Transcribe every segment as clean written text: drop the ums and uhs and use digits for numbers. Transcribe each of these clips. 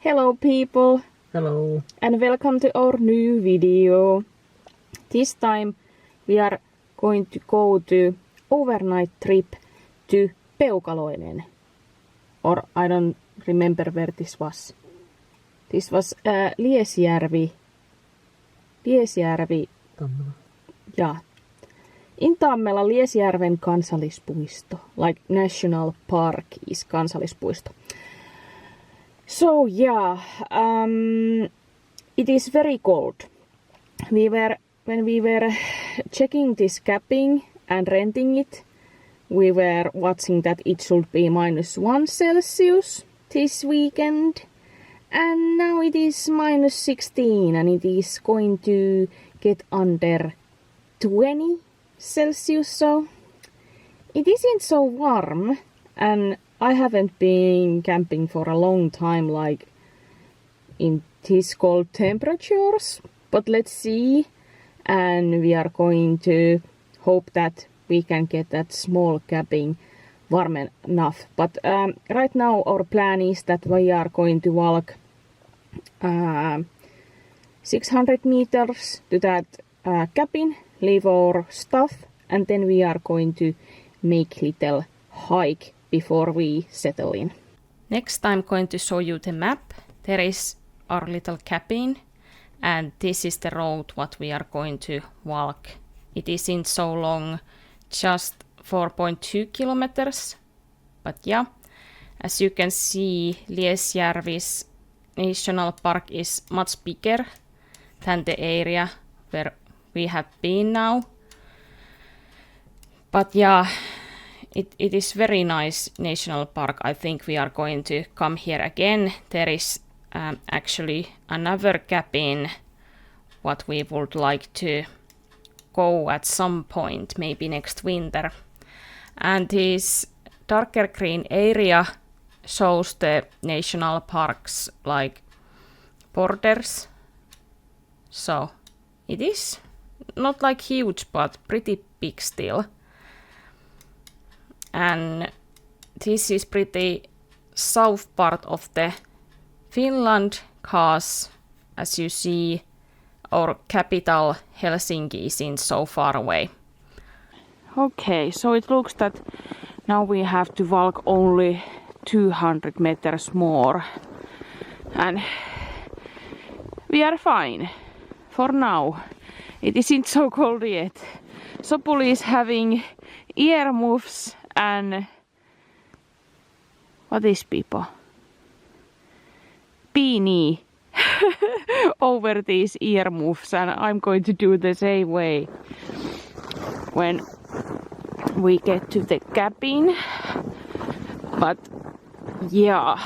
Hello people! Hello! And welcome to our new video. This time we are going to go to overnight trip to Peukaloinen. Or I don't remember where this was. This was Liesjärvi. Tammela. Yeah. In Tammela, Liesjärven kansallispuisto. Like National Park is kansallispuisto. So yeah, it is very cold. When we were checking this camping and renting it, we were watching that it should be -1 Celsius this weekend. And now it is -16 and it is going to get under 20 Celsius. So it isn't so warm, and I haven't been camping for a long time, like in these cold temperatures, but let's see. And we are going to hope that we can get that small cabin warm enough. But right now our plan is that we are going to walk 600 meters to that cabin, leave our stuff, and then we are going to make little hike before we settle in. Next I'm going to show you the map. There is our little cabin, and this is the road what we are going to walk. It isn't so long, just 4.2 kilometers. But yeah, as you can see, Liesjärvi's National Park is much bigger than the area where we have been now. But yeah, it is very nice national park. I think we are going to come here again. There is actually another cabin what we would like to go at some point, maybe next winter. And this darker green area shows the national parks like borders. So it is not like huge, but pretty big still. And this is pretty south part of the Finland, cause as you see, our capital Helsinki isn't so far away. Okay, so it looks that now we have to walk only 200 meters more. And we are fine for now. It isn't so cold yet. Sopuli is having earmuffs and what is people? Beanie over these earmuffs, and I'm going to do the same way when we get to the cabin. But yeah,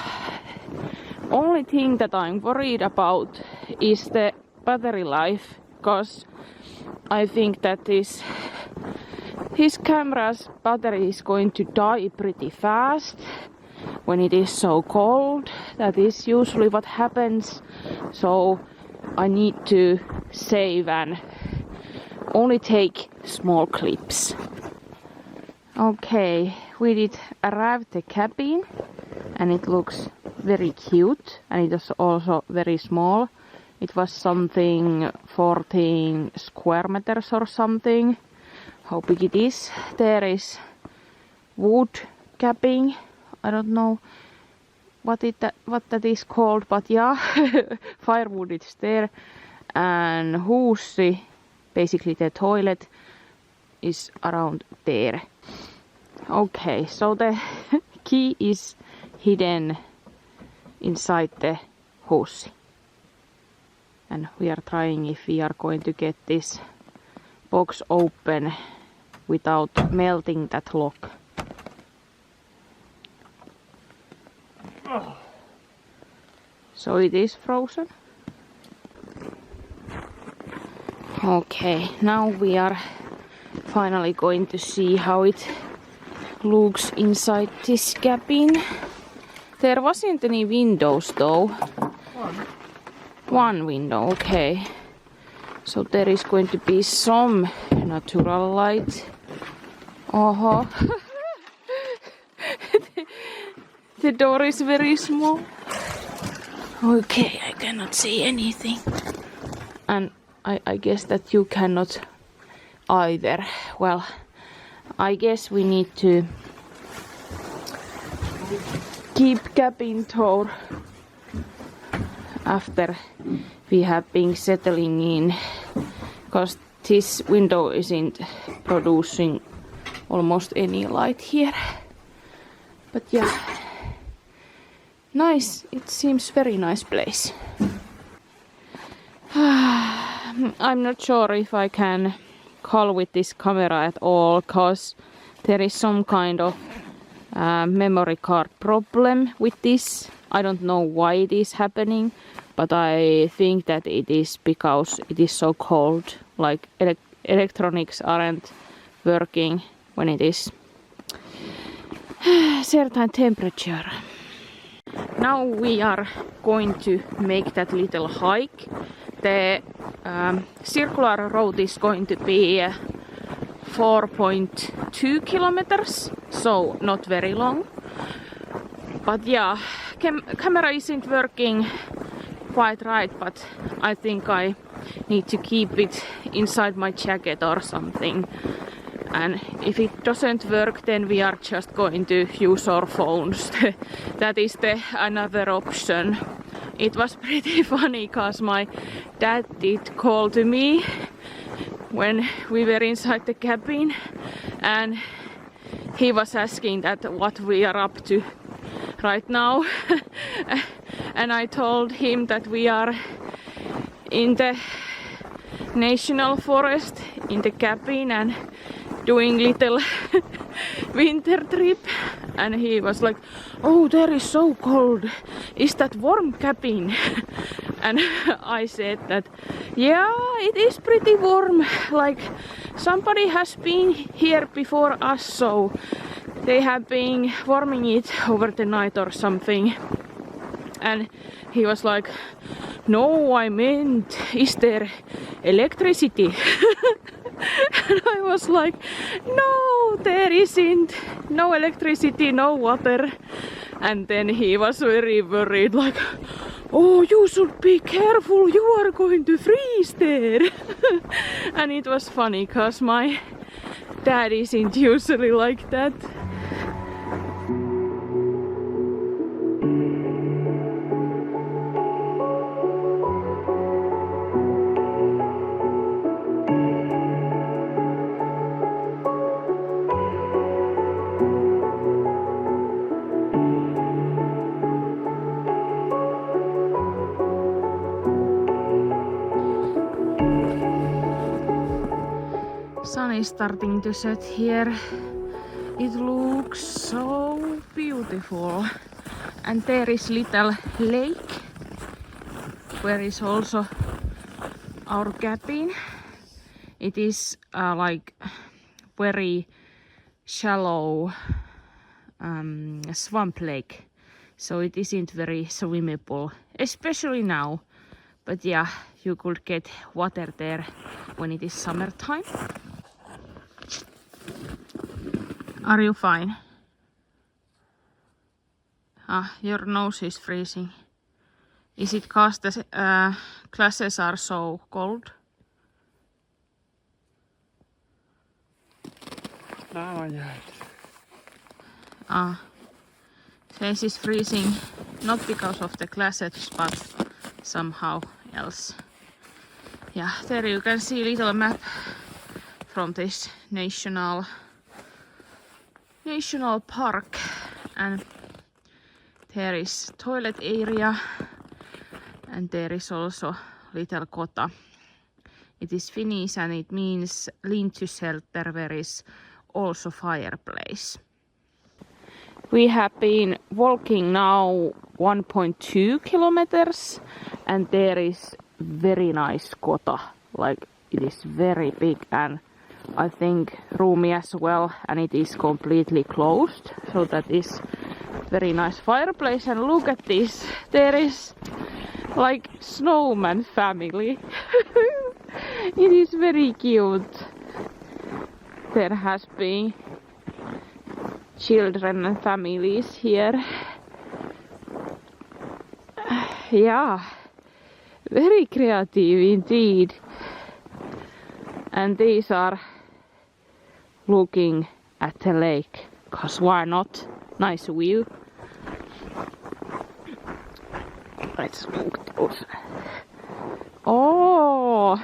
only thing that I'm worried about is the battery life, because I think that his camera's battery is going to die pretty fast when it is so cold. That is usually what happens. So I need to save and only take small clips. Okay, we did arrive at the cabin, and it looks very cute, and it is also very small. It was something 14 square meters or something. How big it is. There is wood cabin. I don't know what that is called, but yeah, firewood is there. And huussi, basically the toilet, is around there. Okay, so the key is hidden inside the huussi. And we are trying if we are going to get this box open without melting that lock. So it is frozen. Okay, now we are finally going to see how it looks inside this cabin. There wasn't any windows though. One window, okay. So there is going to be some natural light. Uh-huh. The door is very small. Okay, I cannot see anything. And I guess that you cannot either. Well, I guess we need to keep cabin tour after we have been settling in, because this window isn't producing almost any light here. But yeah, nice. It seems very nice place. I'm not sure if I can call with this camera at all, cause there is some kind of memory card problem with this. I don't know why it is happening, but I think that it is because it is so cold. Like electronics aren't working when it is certain temperature. Now we are going to make that little hike. The circular road is going to be 4.2 kilometers, so not very long. But yeah, camera isn't working quite right, but I think I need to keep it inside my jacket or something. And if it doesn't work, then we are just going to use our phones. That is the another option. It was pretty funny because my dad did call to me when we were inside the cabin, and he was asking that what we are up to right now. And I told him that we are in the national forest in the cabin and doing little winter trip. And he was like, oh, there is so cold, is that warm cabin? And I said that yeah, it is pretty warm, like somebody has been here before us, so they have been warming it over the night or something. And he was like, no, I meant, is there electricity? And I was like, no, there isn't, no electricity, no water. And then he was very worried, like, oh, you should be careful, you are going to freeze there. And it was funny, cause my dad isn't usually like that. Sun is starting to set here. It looks so beautiful. And there is little lake where is also our cabin. It is like very shallow swamp lake, so it isn't very swimmable, especially now. But yeah, you could get water there when it is summertime. Are you fine? Ah, your nose is freezing. Is it because the glasses are so cold? Ah, face is freezing, not because of the glasses, but somehow else. Yeah, there you can see a little map from this national park, and there is toilet area, and there is also little kota. It is Finnish and it means lean-to shelter where is also fireplace. We have been walking now 1.2 kilometers, and there is very nice kota. Like it is very big and I think roomy as well, and it is completely closed, so that is very nice fireplace. And look at this, there is like snowman family. It is very cute. There has been children and families here. Yeah, very creative indeed. And these are looking at the lake, cause why not? Nice view. Let's look those. Oh,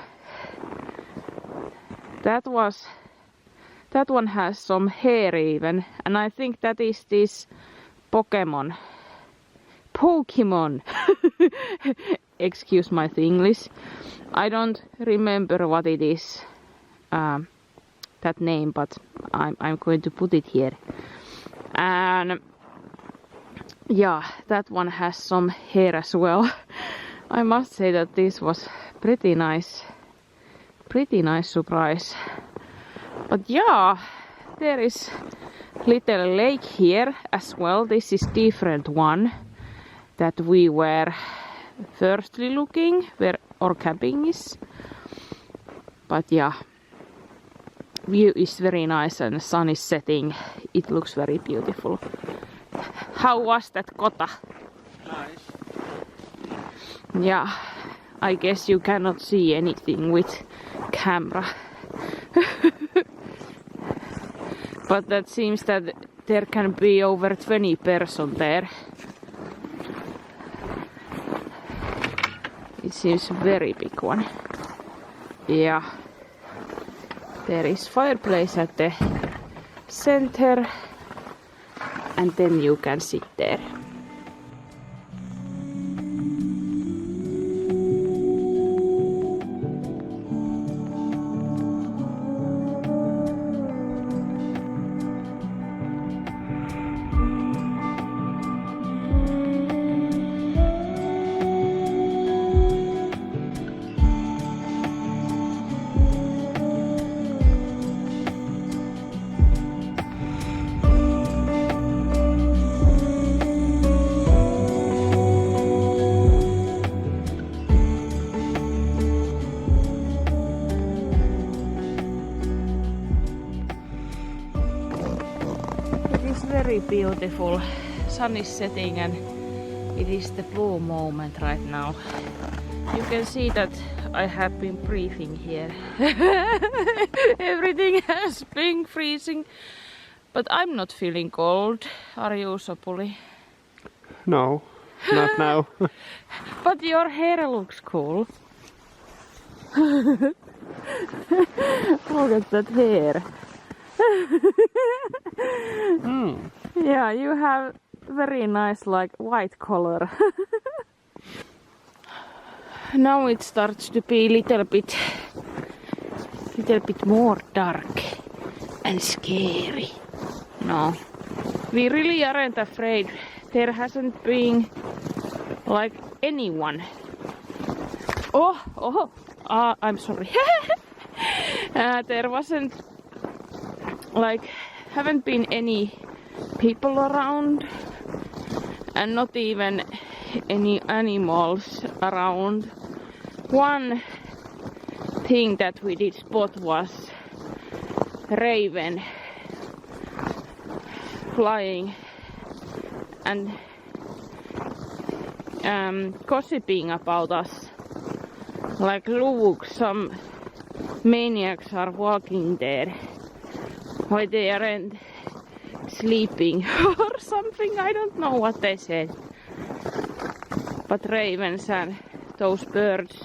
that one has some hair even, and I think that is this Pokemon. Excuse my English. I don't remember what it is, that name, but I'm going to put it here. And yeah, that one has some hair as well. I must say that this was pretty nice surprise. But yeah, there is little lake here as well. This is different one that we were firstly looking where our camping is. But yeah, view is very nice and the sun is setting. It looks very beautiful. How was that kota? Nice. Yeah, I guess you cannot see anything with camera. But that seems that there can be over 20 persons there. It seems a very big one. Yeah. There is fireplace at the center, and then you can sit there. Very beautiful. Sun is setting and it is the blue moment right now. You can see that I have been breathing here. Everything has been freezing, but I'm not feeling cold. Are you, Sopuli? No, not now. But your hair looks cool. Look at that hair. Yeah, you have very nice like white color. Now it starts to be little bit more dark and scary. No, we really aren't afraid. There hasn't been like anyone. I'm sorry. There wasn't like haven't been any people around and not even any animals around. One thing that we did spot was raven flying and gossiping about us. Like, look, some maniacs are walking there. Why they aren't sleeping or something, I don't know what they said. But ravens and those birds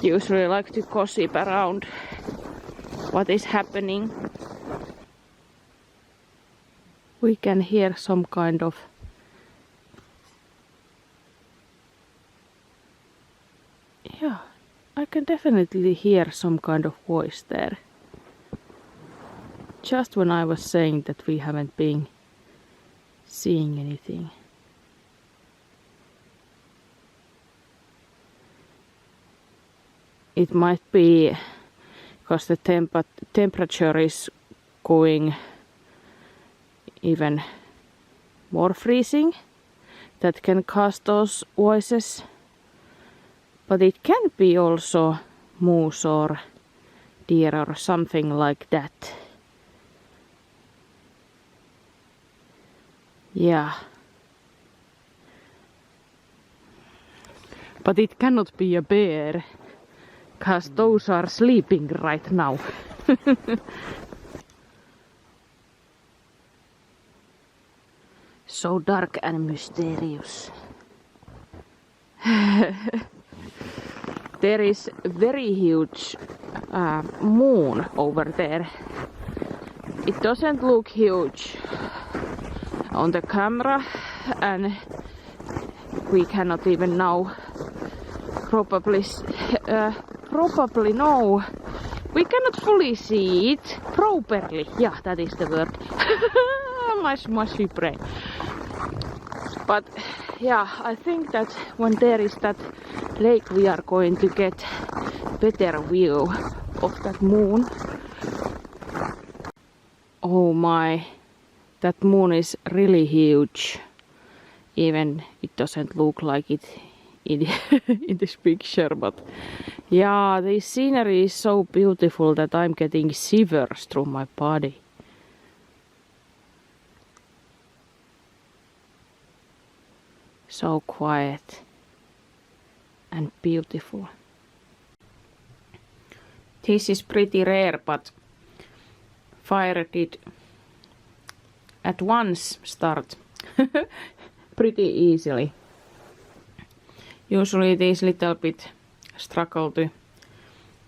usually like to gossip around what is happening. We can hear some kind of I can definitely hear some kind of voice there. Just when I was saying that we haven't been seeing anything. It might be because the temperature is going even more freezing. That can cause those voices. But it can be also moose or deer or something like that. Yeah. But it cannot be a bear, cause those are sleeping right now. So dark and mysterious. There is very huge moon over there. It doesn't look huge on the camera, and we cannot even now probably know. We cannot fully see it properly. Yeah, that is the word. My smushy brain. But yeah, I think that when there is that lake, we are going to get better view of that moon. Oh my, that moon is really huge. Even it doesn't look like it in, in this picture, but yeah, the scenery is so beautiful that I'm getting shivers through my body. So quiet and beautiful. This is pretty rare, but fire did at once start pretty easily. Usually it is little bit struggle to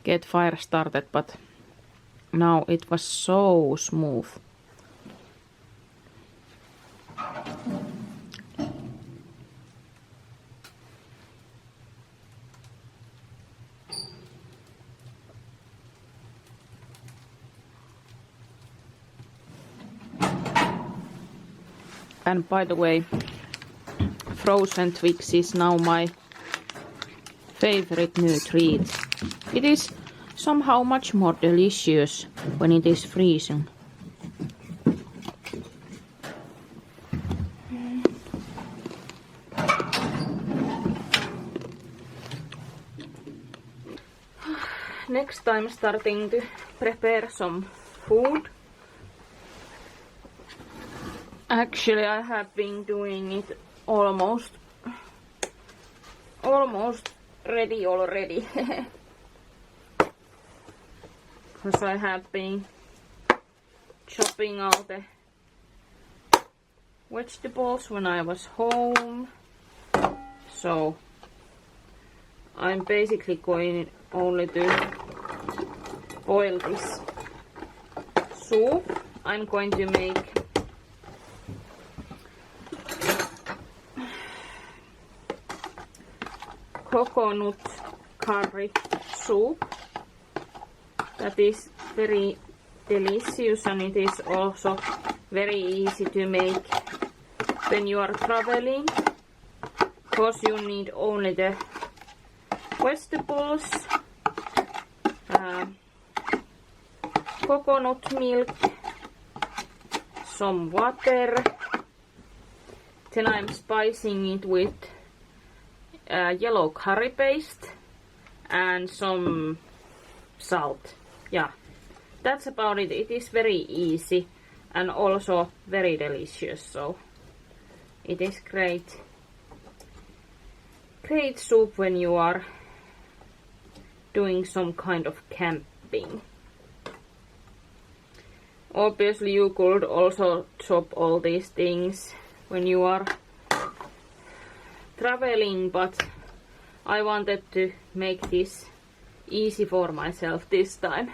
get fire started, but now it was so smooth. And by the way, frozen Twix is now my favorite new treat. It is somehow much more delicious when it is freezing. Next I'm starting to prepare some food. Actually, I have been doing it almost ready already. Because I have been chopping all the vegetables when I was home. So I'm basically going only to boil this soup. I'm going to make coconut curry soup. That is very delicious, and it is also very easy to make when you are traveling, because you need only the vegetables, coconut milk, some water, then I'm spicing it with yellow curry paste and some salt. Yeah, that's about it. It is very easy and also very delicious, so it is great soup when you are doing some kind of camping. Obviously you could also chop all these things when you are traveling, but I wanted to make this easy for myself this time.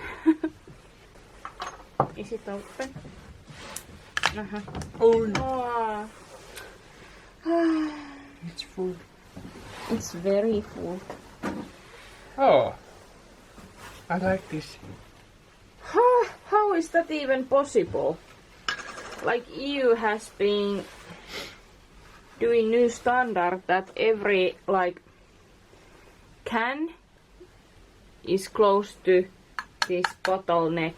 Is it open? Oh no. Oh. It's full. It's very full. Oh, I like this. How is that even possible? Like, EU has been doing new standard that every can is close to this bottleneck.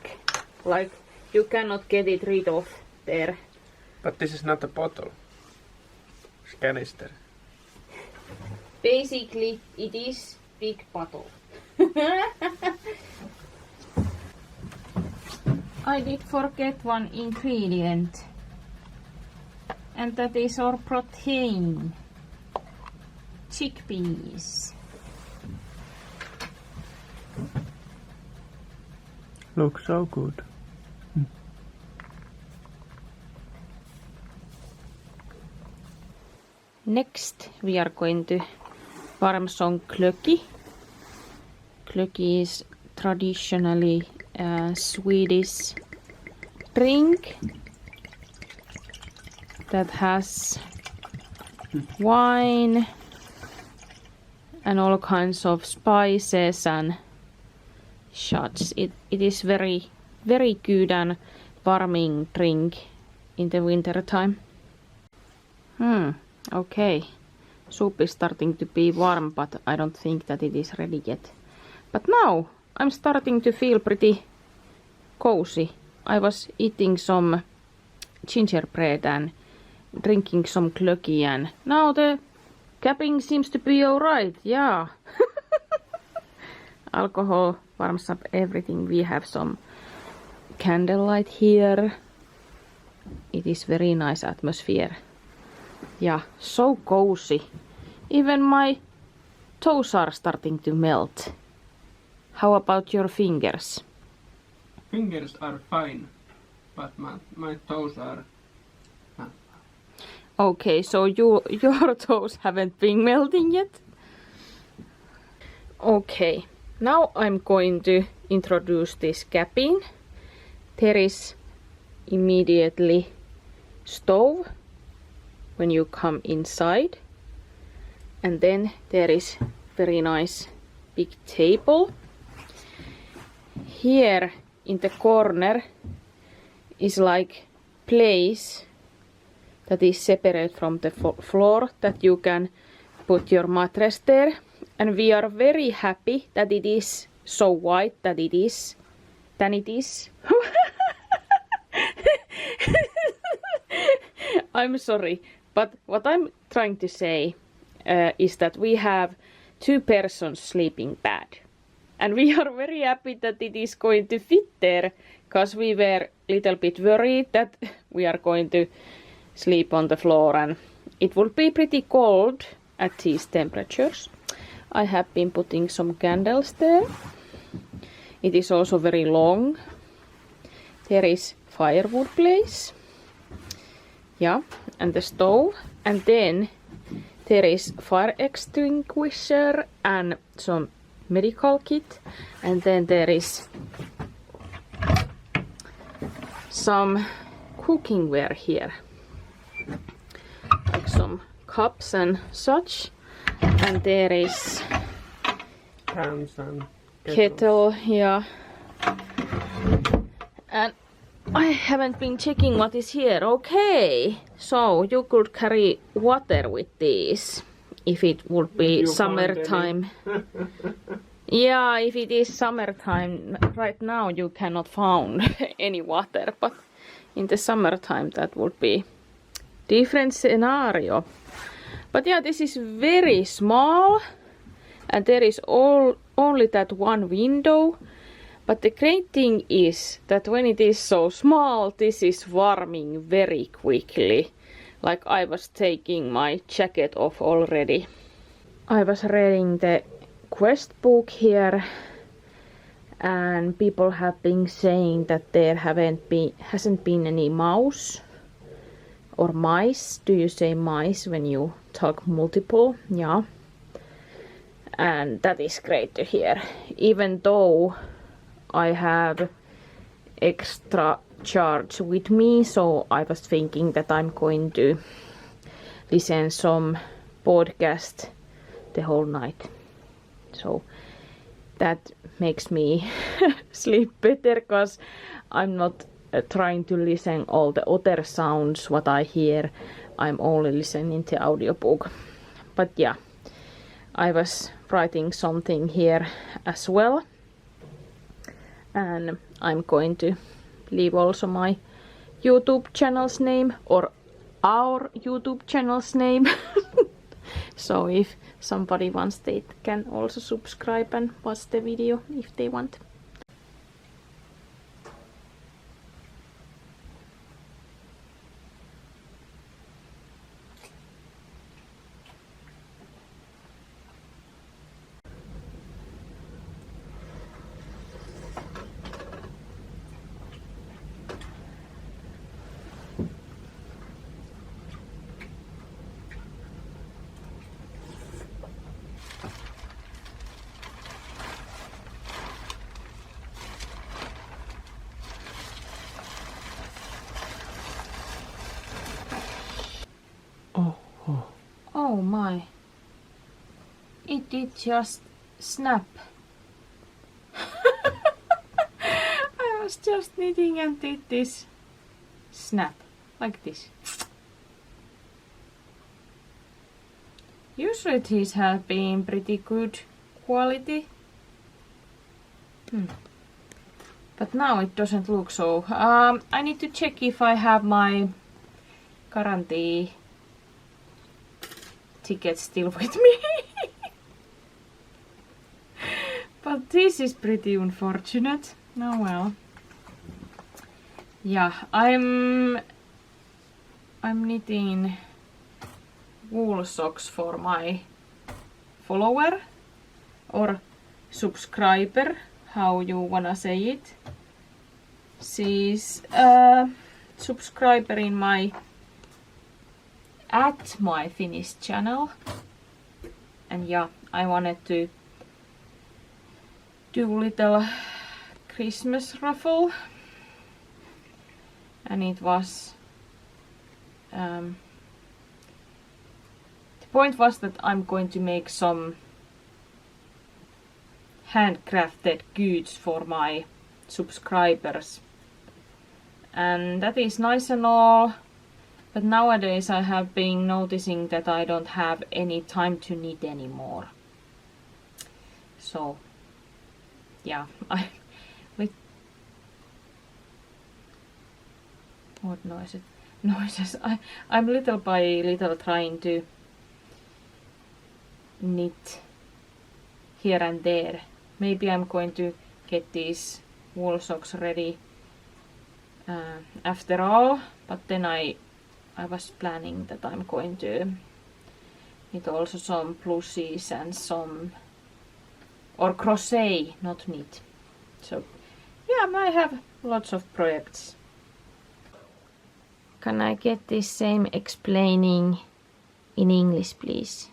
Like, you cannot get it rid of there. But this is not a bottle. It's canister. Basically, it is big bottle. I did forget one ingredient, and that is our protein. chickpeas. Looks so good. Next we are going to warm some glöggi. Glöggi is traditionally a Swedish drink that has wine and all kinds of spices and shots. It is very good and warming drink in the winter time. Okay, soup is starting to be warm, but I don't think that it is ready yet. But now I'm starting to feel pretty cozy. I was eating some gingerbread and drinking some glöggi, and now the capping seems to be alright, yeah. Alcohol warms up everything. We have some candlelight here. It is very nice atmosphere. Yeah, so cozy. Even my toes are starting to melt. How about your fingers? Fingers are fine, but my toes are not. Okay, so your toes haven't been melting yet? Okay, now I'm going to introduce this cabin. There is immediately stove when you come inside, and then there is very nice big table. Here in the corner is like place that is separate from the floor that you can put your mattress there, and we are very happy that it is so wide than it is. I'm sorry, but what I'm trying to say is that we have 2 persons sleeping bed, and we are very happy that it is going to fit there, because we were a little bit worried that we are going to sleep on the floor and it will be pretty cold at these temperatures. I have been putting some candles there. It is also very long. There is firewood place. Yeah, and the stove, and then there is fire extinguisher and some medical kit, and then there is some cooking ware here, like some cups and such, and there is Pans and kettle, yeah, and I haven't been checking what is here. Okay, so you could carry water with these if it would be summertime. Yeah, if it is summertime, right now you cannot find any water, but in the summertime that would be different scenario. But yeah, this is very small, and there is only that one window. But the great thing is that when it is so small, this is warming very quickly. Like I was taking my jacket off already. I was reading the quest book here, and people have been saying that there hasn't been any mouse or mice. Do you say mice when you talk multiple? Yeah. And that is great to hear. Even though I have extra charge with me, so I was thinking that I'm going to listen some podcast the whole night. So that makes me sleep better, because I'm not trying to listen all the other sounds what I hear. I'm only listening to audiobook. But yeah, I was writing something here as well, and I'm going to leave also my YouTube channel's name, or our YouTube channel's name. So if somebody wants, they can also subscribe and watch the video if they want. Oh my. It did just snap. I was just knitting and did this snap. Like this. Usually these have been pretty good quality. But now it doesn't look so. I need to check if I have my guarantee ticket still with me. But this is pretty unfortunate. Oh well. Yeah, I'm knitting wool socks for my follower or subscriber, how you wanna say it. She's a subscriber in my Finnish channel, and yeah, I wanted to do little Christmas raffle, and it was the point was that I'm going to make some handcrafted goods for my subscribers, and that is nice and all, but nowadays I have been noticing that I don't have any time to knit anymore. So yeah, what noises? I'm little by little trying to knit here and there. Maybe I'm going to get these wool socks ready after all, but then I was planning that I'm going to knit also some plushies and some, or crochet, not knit. So yeah, I have lots of projects. Can I get this same explaining in English, please?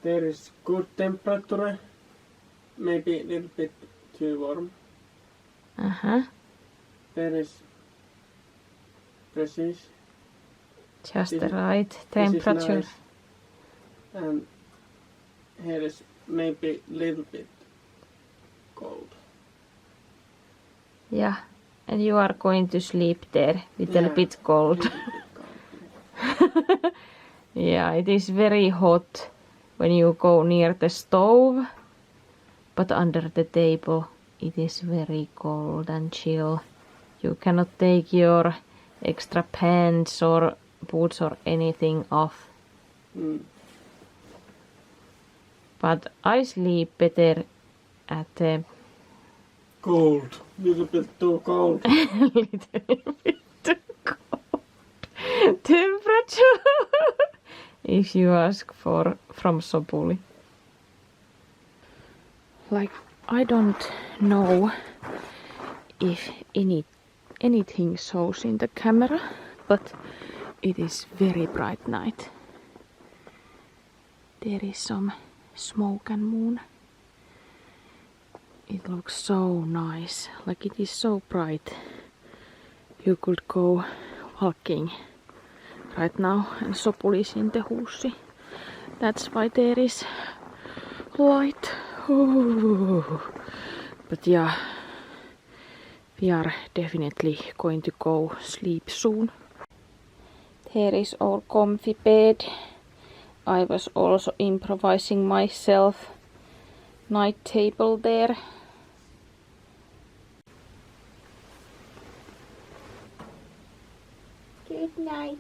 There is good temperature, maybe a little bit too warm. There is precise. Just the right temperature. Nice. And here is maybe a little bit cold. Yeah, and you are going to sleep there, little bit cold. Yeah, it is very hot when you go near the stove, but under the table it is very cold and chill. You cannot take your extra pants or boots or anything off. But I sleep better at the cold, little bit too cold. little bit too cold temperature. If you ask from Sopuli. Like, I don't know if anything shows in the camera, but it is very bright night. There is some smoke and moon. It looks so nice, like it is so bright. You could go walking right now, and Sopuli is in the huussi. That's why there is light. Ooh. But yeah, we are definitely going to go sleep soon. Here is our comfy bed. I was also improvising myself night table there. Good night.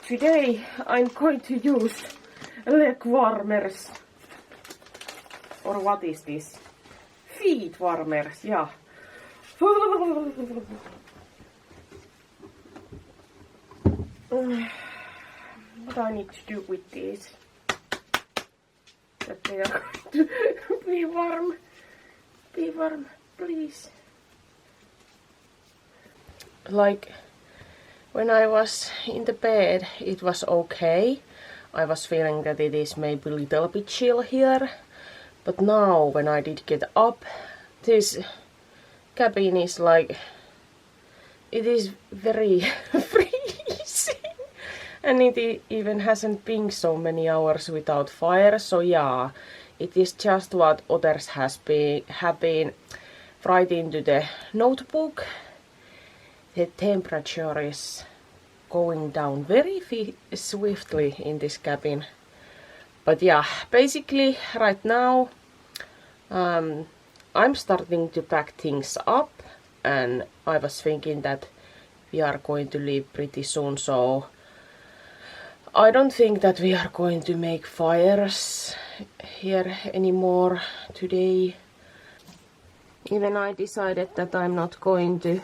Today I'm going to use leg warmers. Or what is this? Feet warmers, yeah. What I need to do with these? that they are going to be warm. Be warm, please. Like, when I was in the bed, it was okay. I was feeling that it is maybe a little bit chill here. But now, when I did get up, this cabin is like, it is very freezing. And it even hasn't been so many hours without fire, so yeah, it is just what others have been writing to the notebook. The temperature is going down very swiftly in this cabin. But yeah, basically right now I'm starting to pack things up, and I was thinking that we are going to leave pretty soon, so I don't think that we are going to make fires here anymore today. Even I decided that I'm not going to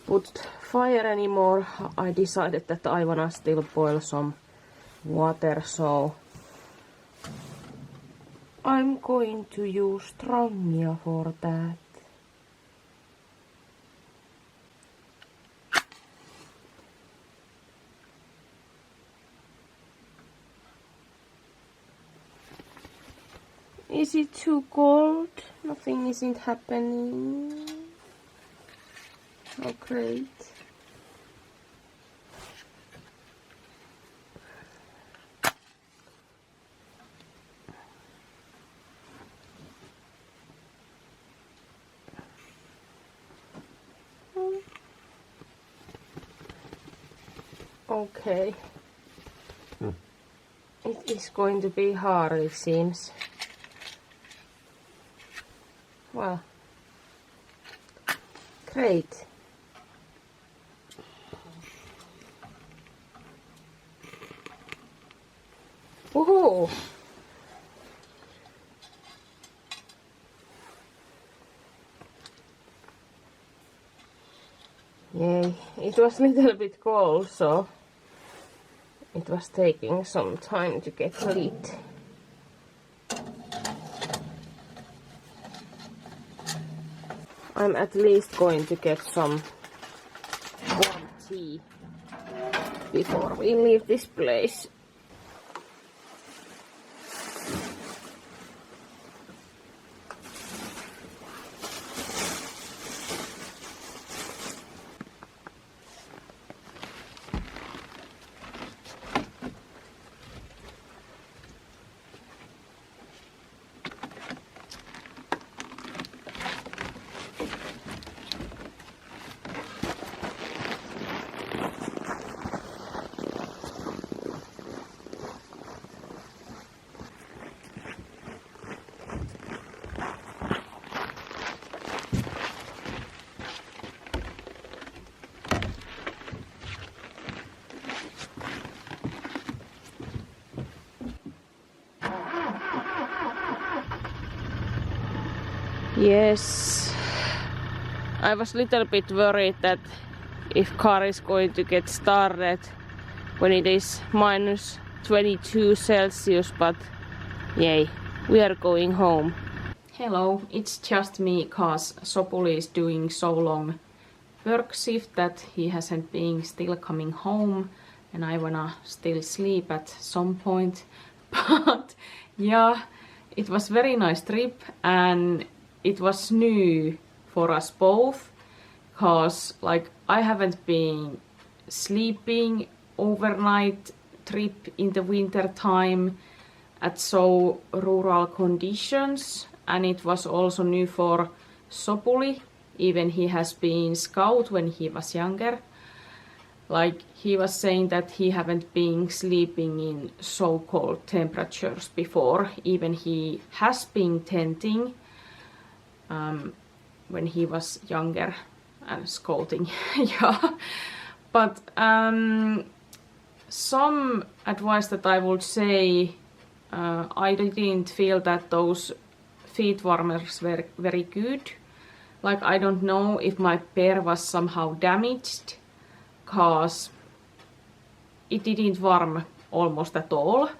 put fire anymore. I decided that I wanna still boil some water, so I'm going to use trangia for that. Is it too cold? Nothing isn't happening. Oh, great. Okay. It is going to be hard, it seems. Well, great. Woohoo! Yay, it was a little bit cold, so it was taking some time to get lit. I'm at least going to get some warm tea before we leave this place. Yes, I was a little bit worried that if car is going to get started when it is minus 22 Celsius, but yay, we are going home. Hello, it's just me cause Sopuli is doing so long work shift that he hasn't been still coming home, and I wanna still sleep at some point. But yeah, it was very nice trip, and it was new for us both, cause like I haven't been sleeping overnight trip in the winter time at so rural conditions, and it was also new for Sopuli. Even he has been scout when he was younger. Like he was saying that he haven't been sleeping in so cold temperatures before. Even he has been tenting when he was younger and scouting. Yeah, but some advice that I would say, I didn't feel that those feet warmers were very good. Like I don't know if my pair was somehow damaged, cause it didn't warm almost at all.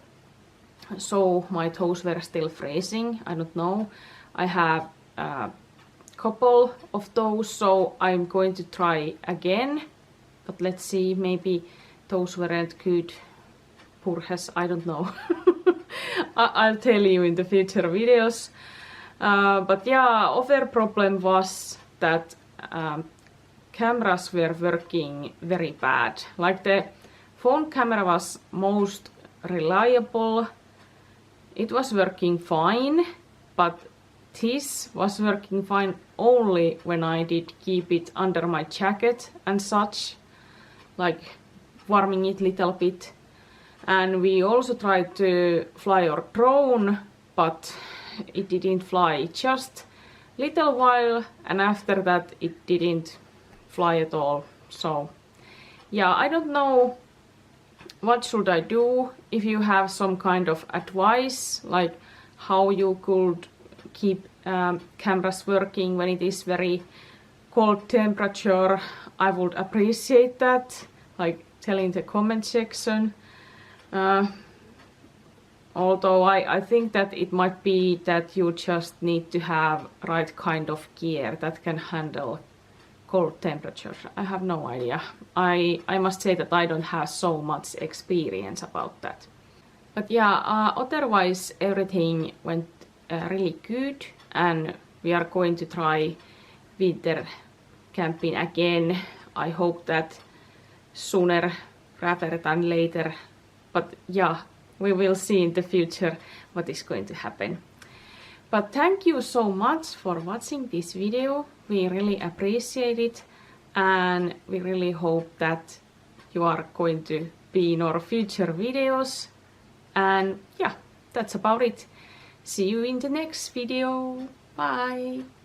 so my toes were still freezing. I don't know. I have a couple of those, so I'm going to try again. But let's see, maybe those weren't good purhes, I don't know. I'll tell you in the future videos. But yeah, other problem was that cameras were working very bad. Like the phone camera was most reliable. It was working fine, but this was working fine only when I did keep it under my jacket and such, like warming it a little bit. And we also tried to fly our drone, but it didn't fly just little while, and after that it didn't fly at all. So yeah, I don't know what should I do. If you have some kind of advice, like how you could keep cameras working when it is very cold temperature, I would appreciate that, like tell in the comment section. Although I think that it might be that you just need to have right kind of gear that can handle cold temperatures. I have no idea. I must say that I don't have so much experience about that. But yeah, otherwise everything went really good, and we are going to try winter camping again. I hope that sooner rather than later. But yeah, we will see in the future what is going to happen. But thank you so much for watching this video. We really appreciate it, and we really hope that you are going to be in our future videos. And yeah, that's about it. See you in the next video. Bye!